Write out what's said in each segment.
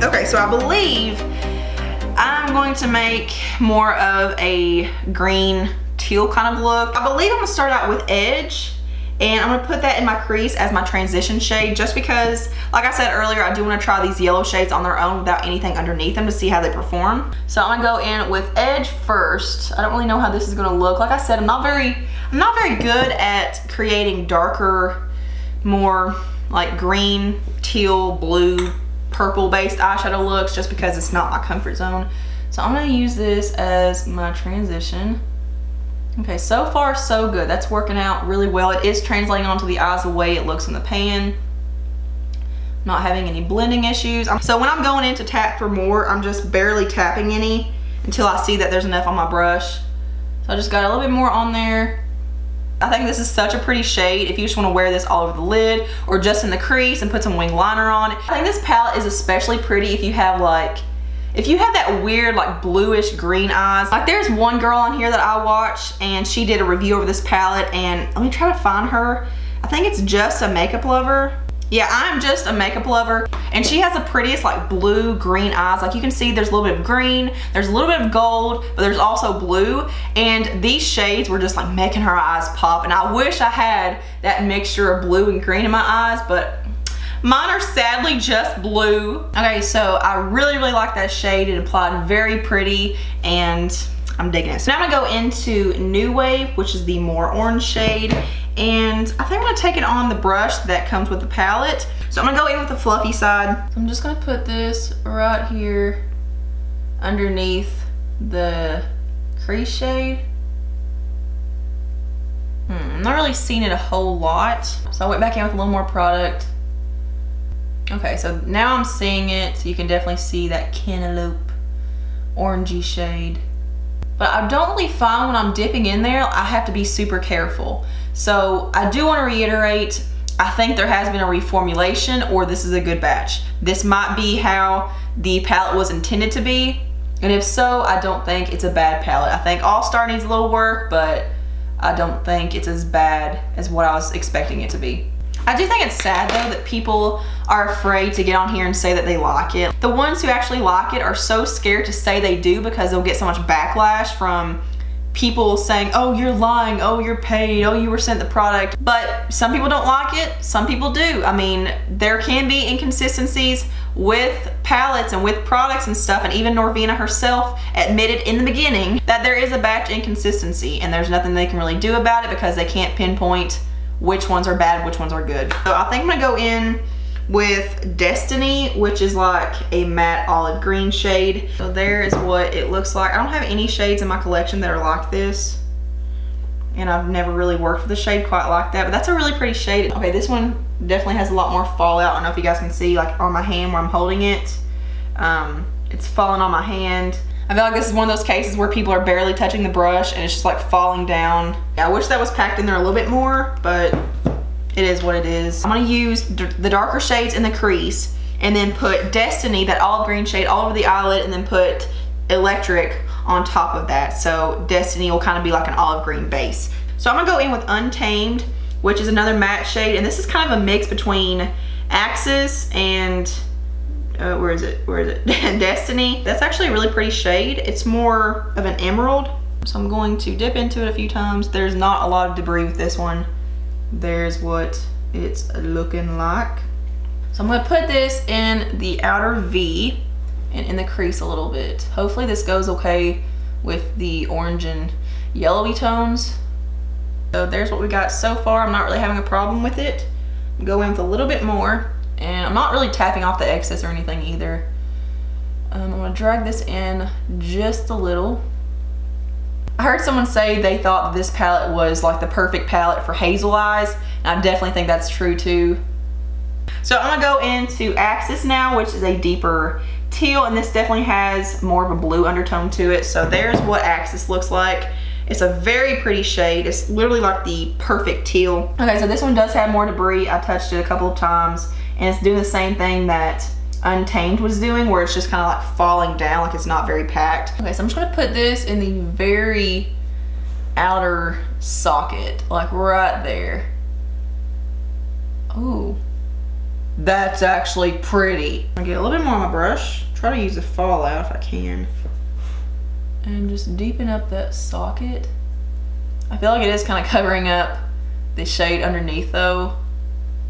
Okay, so I believe I'm going to make more of a green teal kind of look. I believe I'm gonna start out with Edge, and I'm gonna put that in my crease as my transition shade, just because, like I said earlier, I do wanna try these yellow shades on their own without anything underneath them to see how they perform. So I'm gonna go in with Edge first. I don't really know how this is gonna look. Like I said, I'm not very good at creating darker, more like green, teal, blue, purple based eyeshadow looks, just because it's not my comfort zone. So I'm gonna use this as my transition. Okay, so far so good. That's working out really well. It is translating onto the eyes the way it looks in the pan. Not having any blending issues. So when I'm going in to tap for more, I'm just barely tapping any until I see that there's enough on my brush. So I just got a little bit more on there. I think this is such a pretty shade if you just want to wear this all over the lid or just in the crease and put some wing liner on it. I think this palette is especially pretty if you have that weird like bluish green eyes. Like there's one girl on here that I watch and she did a review over this palette, and let me try to find her. I think it's Just a Makeup Lover. Yeah, I'm Just a Makeup Lover, and she has the prettiest like blue green eyes. Like you can see there's a little bit of green, there's a little bit of gold, but there's also blue, and these shades were just like making her eyes pop, and I wish I had that mixture of blue and green in my eyes, but mine are sadly just blue. Okay, so I really like that shade. It applied very pretty, and I'm digging it. So now I'm gonna go into New Wave, which is the more orange shade, and I think I'm gonna take it on the brush that comes with the palette. So I'm gonna go in with the fluffy side. So I'm just gonna put this right here underneath the crease shade. I'm not really seeing it a whole lot, so I went back in with a little more product. Okay, so now I'm seeing it, so you can definitely see that cantaloupe orangey shade. But I don't really find when I'm dipping in there, I have to be super careful. So I do want to reiterate, I think there has been a reformulation, or this is a good batch. This might be how the palette was intended to be, and if so, I don't think it's a bad palette. I think All Star needs a little work, but I don't think it's as bad as what I was expecting it to be. I do think it's sad though that people are afraid to get on here and say that they like it. The ones who actually like it are so scared to say they do because they'll get so much backlash from people saying, oh, you're lying, oh, you're paid, oh, you were sent the product. But some people don't like it, some people do. I mean, there can be inconsistencies with palettes and with products and stuff, and even Norvina herself admitted in the beginning that there is a batch inconsistency, and there's nothing they can really do about it because they can't pinpoint which ones are bad, which ones are good. So I think I'm gonna go in with Destiny, which is like a matte olive green shade. So there is what it looks like. I don't have any shades in my collection that are like this, and I've never really worked with a shade quite like that, but that's a really pretty shade. Okay, this one definitely has a lot more fallout. I don't know if you guys can see, like on my hand where I'm holding it. It's falling on my hand. I feel like this is one of those cases where people are barely touching the brush and it's just like falling down. Yeah, I wish that was packed in there a little bit more, but it is what it is. I'm gonna use the darker shades in the crease and then put Destiny, that olive green shade, all over the eyelid, and then put Electric on top of that. So Destiny will kind of be like an olive green base. So I'm gonna go in with Untamed, which is another matte shade, and this is kind of a mix between Axis and where is it? Destiny. That's actually a really pretty shade. It's more of an emerald. So I'm going to dip into it a few times. There's not a lot of debris with this one. There's what it's looking like. So I'm gonna put this in the outer V and in the crease a little bit. Hopefully this goes okay with the orange and yellowy tones. So there's what we got so far. I'm not really having a problem with it. Go in with a little bit more. And I'm not really tapping off the excess or anything either. I'm gonna drag this in just a little. I heard someone say they thought this palette was like the perfect palette for hazel eyes, and I definitely think that's true too. So I'm gonna go into Axis now, which is a deeper teal, and this definitely has more of a blue undertone to it. So there's what Axis looks like. It's a very pretty shade. It's literally like the perfect teal. Okay, so this one does have more debris. I touched it a couple of times, and it's doing the same thing that Untamed was doing, where it's just kind of like falling down, like it's not very packed. Okay, so I'm just gonna put this in the very outer socket, like right there. Ooh, That's actually pretty. I'll get a little bit more on my brush. Try to use the fallout if I can. And just deepen up that socket. I feel like it is kind of covering up the shade underneath though.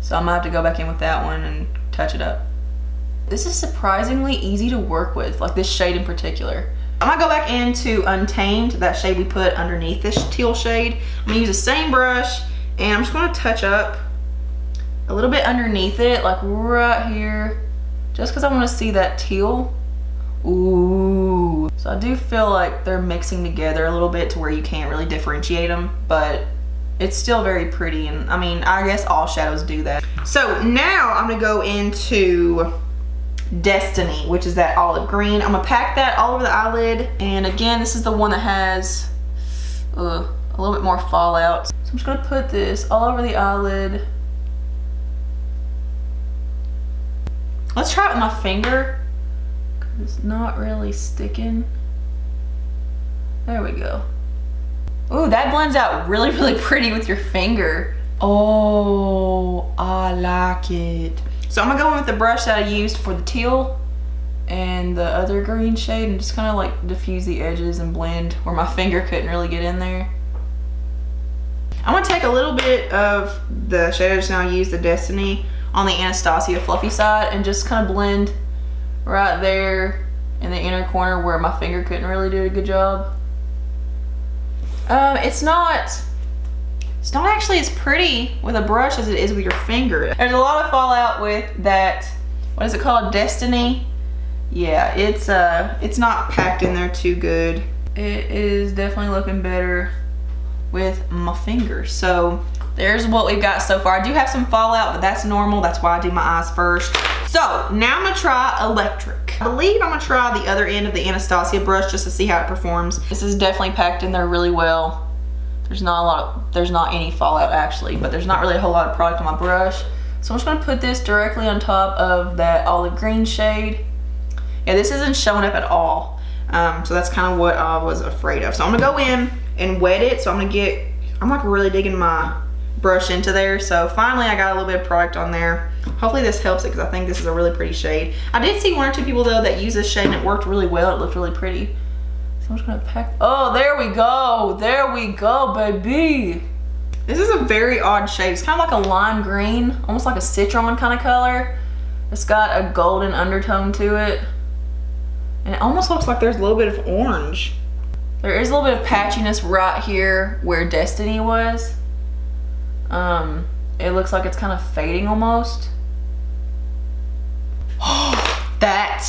So I'm gonna have to go back in with that one and touch it up. This is surprisingly easy to work with, like this shade in particular. I'm gonna go back into Untamed, that shade we put underneath this teal shade. I'm gonna use the same brush and I'm just gonna touch up a little bit underneath it, like right here, just because I want to see that teal. Ooh. So I do feel like they're mixing together a little bit to where you can't really differentiate them, but it's still very pretty. And I mean, I guess all shadows do that. So now I'm gonna go into Destiny, which is that olive green. I'm gonna pack that all over the eyelid. And again, this is the one that has a little bit more fallout. So I'm just gonna put this all over the eyelid. Let's try it with my finger, because it's not really sticking. There we go. Ooh, that blends out really, really pretty with your finger. Oh, I like it. So I'm gonna go in with the brush that I used for the teal and the other green shade and just kind of like diffuse the edges and blend where my finger couldn't really get in there. I'm gonna take a little bit of the shade I just now used, the Destiny, on the Anastasia fluffy side and just kind of blend right there in the inner corner where my finger couldn't really do a good job. It's not actually as pretty with a brush as it is with your finger. There's a lot of fallout with that, what is it called, Destiny? Yeah, it's not packed in there too good. It is definitely looking better with my fingers. So there's what we've got so far. I do have some fallout, but that's normal. That's why I do my eyes first. So now I'm gonna try electric. I believe I'm gonna try the other end of the Anastasia brush just to see how it performs. This is definitely packed in there really well. There's not any fallout actually, but there's not really a whole lot of product on my brush. So I'm just gonna put this directly on top of that olive green shade. Yeah, this isn't showing up at all. So that's kind of what I was afraid of. So I'm gonna go in and wet it. So I'm like really digging my brush into there. So finally I got a little bit of product on there. Hopefully this helps it because I think this is a really pretty shade. I did see one or two people though that use this shade and it worked really well. It looked really pretty. So I'm just gonna pack. Oh, there we go. There we go, baby. This is a very odd shade. It's kind of like a lime green, almost like a citron kind of color. It's got a golden undertone to it. And it almost looks like there's a little bit of orange. There is a little bit of patchiness right here where Destiny was. It looks like it's kind of fading almost. That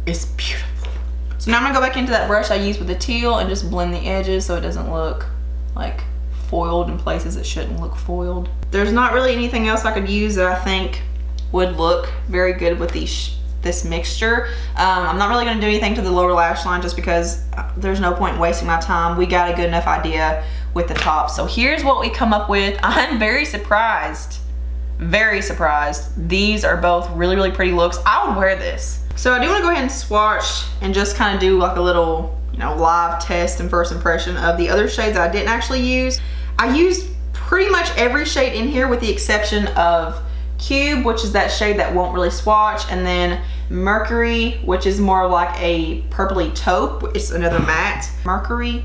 is beautiful. So now I'm gonna go back into that brush I used with the teal and just blend the edges so it doesn't look like foiled in places it shouldn't look foiled. There's not really anything else I could use that I think would look very good with this mixture. I'm not really gonna do anything to the lower lash line just because there's no point in wasting my time. We got a good enough idea with the top. So here's what we come up with. I'm very surprised. Very surprised. These are both really, really pretty looks. I would wear this. So I do want to go ahead and swatch and just kind of do like a little, live test and first impression of the other shades that I didn't actually use. I used pretty much every shade in here with the exception of Cube, which is that shade that won't really swatch, and then Mercury, which is more like a purpley taupe. It's another matte. Mercury.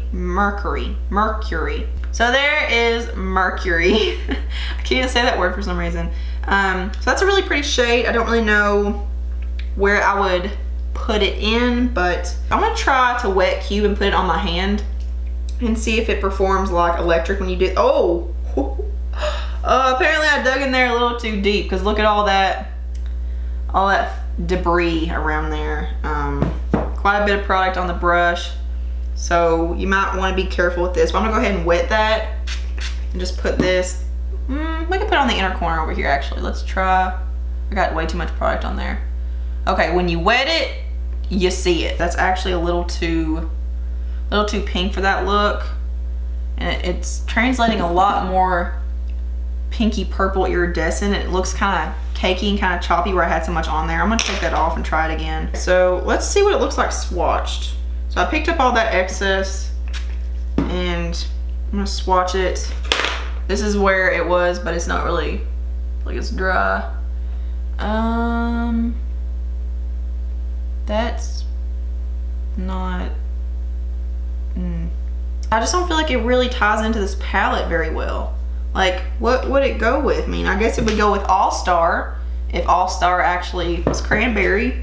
So there is Mercury. I can't even say that word for some reason. So that's a really pretty shade. I don't really know where I would put it in, but I'm gonna try to wet Cube and put it on my hand and see if it performs like electric when you do. Oh, apparently I dug in there a little too deep because look at all that debris around there. Quite a bit of product on the brush, so you might want to be careful with this. But I'm gonna go ahead and wet that and just put this. We can put it on the inner corner over here actually. Let's try. I got way too much product on there. Okay, when you wet it, you see it. That's actually a little too pink for that look, and it's translating a lot more pinky purple iridescent. It looks kind of cakey and kind of choppy where I had so much on there. I'm gonna take that off and try it again. So let's see what it looks like swatched. So I picked up all that excess and I'm gonna swatch it. This is where it was, but it's not really, like it's dry. That's not, I just don't feel like it really ties into this palette very well. Like, what would it go with? I mean, I guess it would go with All Star, if All Star actually was cranberry.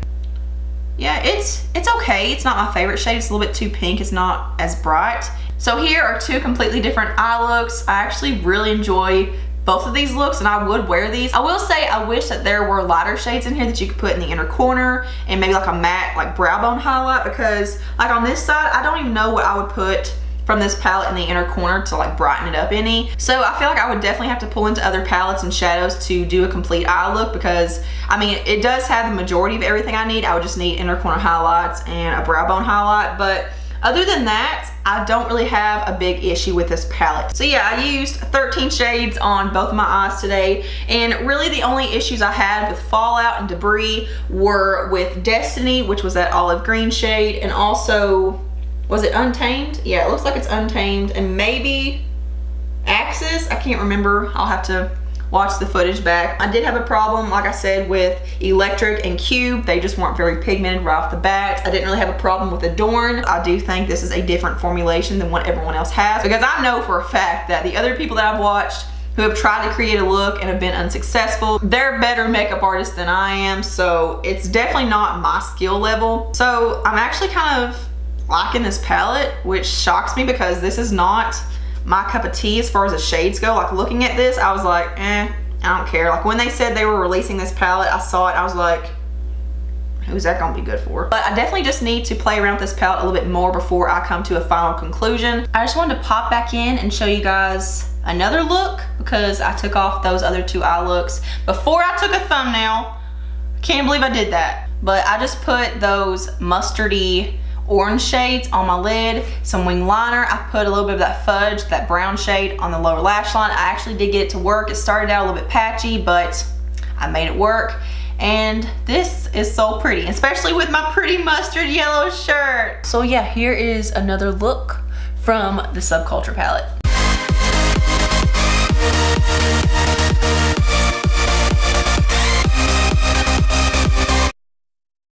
Yeah, it's okay. It's not my favorite shade. It's a little bit too pink. It's not as bright. So here are two completely different eye looks. I actually really enjoy both of these looks and I would wear these. I will say I wish that there were lighter shades in here that you could put in the inner corner and maybe like a matte like brow bone highlight, because like on this side, I don't even know what I would put from this palette in the inner corner to like brighten it up any. So I feel like I would definitely have to pull into other palettes and shadows to do a complete eye look, because I mean, it does have the majority of everything I need. I would just need inner corner highlights and a brow bone highlight, but other than that, I don't really have a big issue with this palette. So yeah, I used 13 shades on both of my eyes today, and really the only issues I had with fallout and debris were with Destiny, which was that olive green shade, and also, was it Untamed? Yeah, it looks like it's Untamed, and maybe Axis, I can't remember. I'll have to watch the footage back. I did have a problem, like I said, with Electric and Cube. They just weren't very pigmented right off the bat. I didn't really have a problem with Adorn. I do think this is a different formulation than what everyone else has, because I know for a fact that the other people that I've watched who have tried to create a look and have been unsuccessful, they're better makeup artists than I am, so it's definitely not my skill level. So I'm actually kind of liking this palette, which shocks me because this is not my cup of tea as far as the shades go. Like, looking at this, I was like, I don't care. Like, when they said they were releasing this palette, I saw it, I was like, who's that gonna be good for? But I definitely just need to play around with this palette a little bit more before I come to a final conclusion. I just wanted to pop back in and show you guys another look, because I took off those other two eye looks before I took a thumbnail. Can't believe I did that. But I just put those mustardy orange shades on my lid, some wing liner. I put a little bit of that fudge, that brown shade, on the lower lash line. I actually did get it to work. It started out a little bit patchy, but I made it work. And this is so pretty, especially with my pretty mustard yellow shirt. So yeah, here is another look from the Subculture palette.